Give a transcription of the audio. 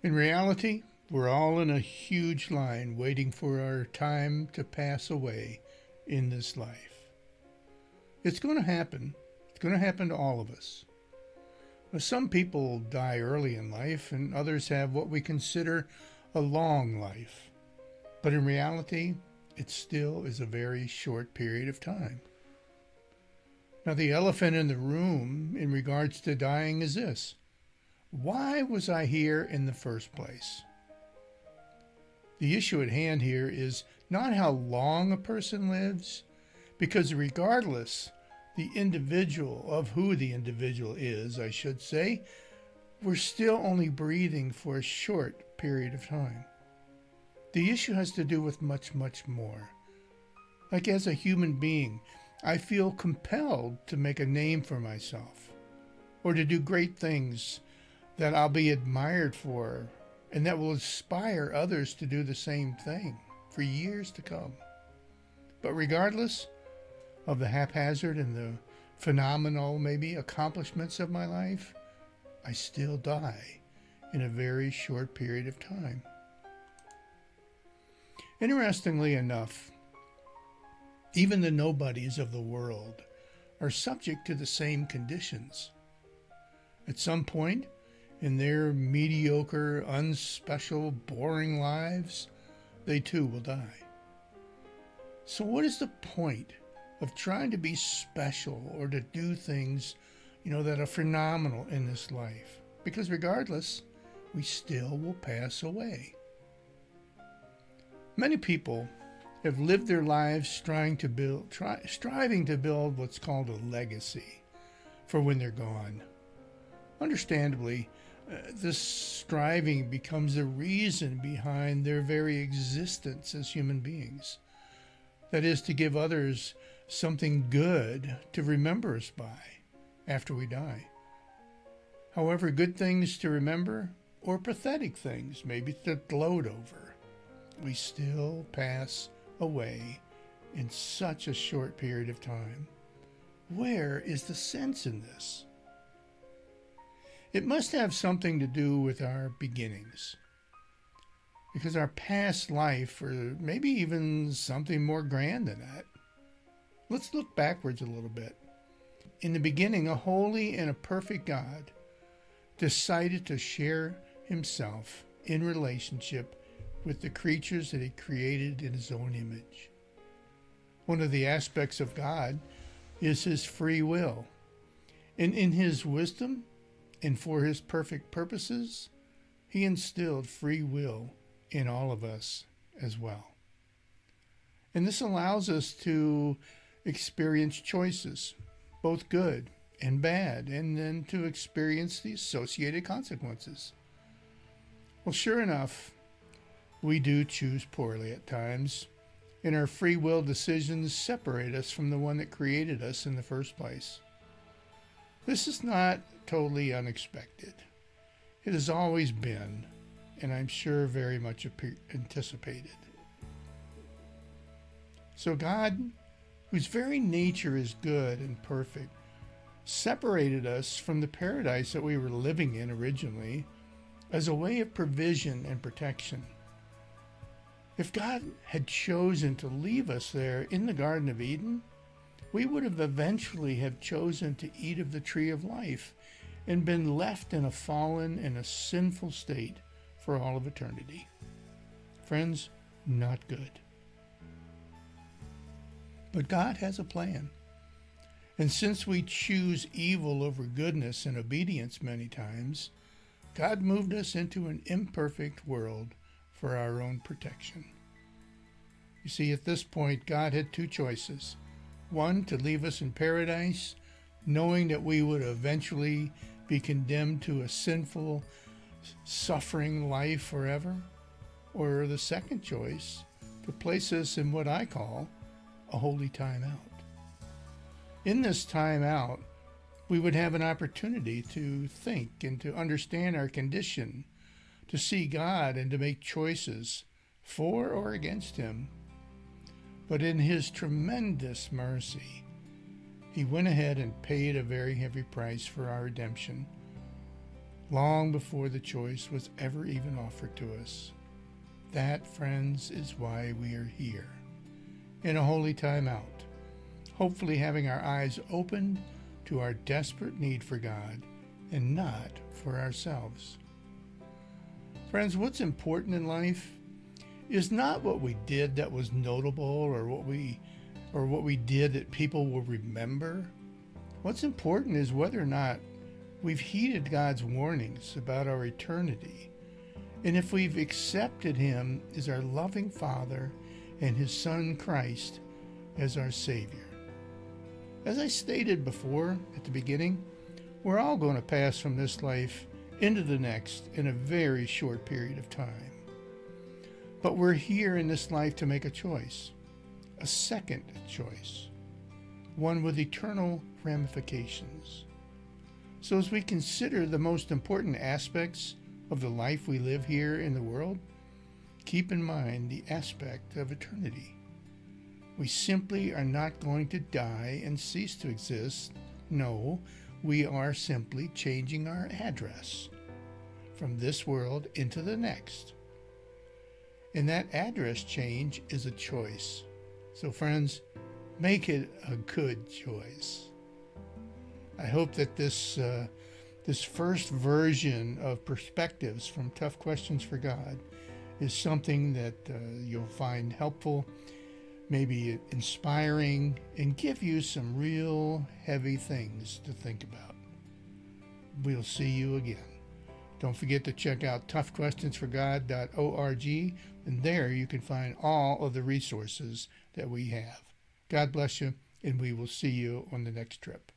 In reality, we're all in a huge line waiting for our time to pass away in this life. It's going to happen. It's going to happen to all of us. Some people die early in life, and others have what we consider a long life. But in reality, it still is a very short period of time. Now, the elephant in the room in regards to dying is this: why was I here in the first place? The issue at hand here is not how long a person lives, because regardless of who the individual is, I should say, we're still only breathing for a short period of time. The issue has to do with much, much more. Like, as a human being, I feel compelled to make a name for myself, or to do great things that I'll be admired for, and that will inspire others to do the same thing for years to come. But regardless of the haphazard and the phenomenal, maybe, accomplishments of my life, I still die in a very short period of time. Interestingly enough, even the nobodies of the world are subject to the same conditions. At some point in their mediocre, unspecial, boring lives, they too will die. So what is the point of trying to be special or to do things, that are phenomenal in this life? Because regardless, we still will pass away. Many people have lived their lives striving to build what's called a legacy for when they're gone. Understandably, this striving becomes the reason behind their very existence as human beings. That is, to give others something good to remember us by after we die. However, good things to remember, or pathetic things maybe to gloat over, we still pass away in such a short period of time. Where is the sense in this? It must have something to do with our beginnings, because our past life, or maybe even something more grand than that. Let's look backwards a little bit. In the beginning, a holy and a perfect God decided to share himself in relationship with the creatures that he created in his own image. One of the aspects of God is his free will. And in his wisdom and for his perfect purposes, he instilled free will in all of us as well. And this allows us to experience choices, both good and bad, and then to experience the associated consequences. Well, sure enough, we do choose poorly at times, and our free will decisions separate us from the one that created us in the first place. This is not totally unexpected. It has always been, and I'm sure very much anticipated. So God, whose very nature is good and perfect, separated us from the paradise that we were living in originally as a way of provision and protection. If God had chosen to leave us there in the Garden of Eden, we would have eventually have chosen to eat of the tree of life and been left in a fallen and a sinful state for all of eternity. Friends, not good. But God has a plan. And since we choose evil over goodness and obedience many times, God moved us into an imperfect world for our own protection. You see, at this point, God had two choices. One, to leave us in paradise, knowing that we would eventually be condemned to a sinful, suffering life forever. Or the second choice, to place us in what I call a holy time out. In this time out, we would have an opportunity to think and to understand our condition, to see God and to make choices for or against him. But in his tremendous mercy, he went ahead and paid a very heavy price for our redemption. long before the choice was ever even offered to us. That, friends, is why we are here, in a holy time out, hopefully having our eyes opened to our desperate need for God and not for ourselves. Friends, what's important in life is not what we did that was notable or what we did that people will remember. What's important is whether or not we've heeded God's warnings about our eternity, and if we've accepted Him as our loving Father and His Son Christ as our Savior. As I stated before at the beginning, we're all going to pass from this life into the next in a very short period of time. But we're here in this life to make a choice, a second choice, one with eternal ramifications. So as we consider the most important aspects of the life we live here in the world, keep in mind the aspect of eternity. We simply are not going to die and cease to exist. No, we are simply changing our address from this world into the next. And that address change is a choice. So friends, make it a good choice. I hope that this first version of Perspectives from Tough Questions for God is something that you'll find helpful, maybe inspiring, and give you some real heavy things to think about. We'll see you again. Don't forget to check out toughquestionsforgod.org, and there you can find all of the resources that we have. God bless you, and we will see you on the next trip.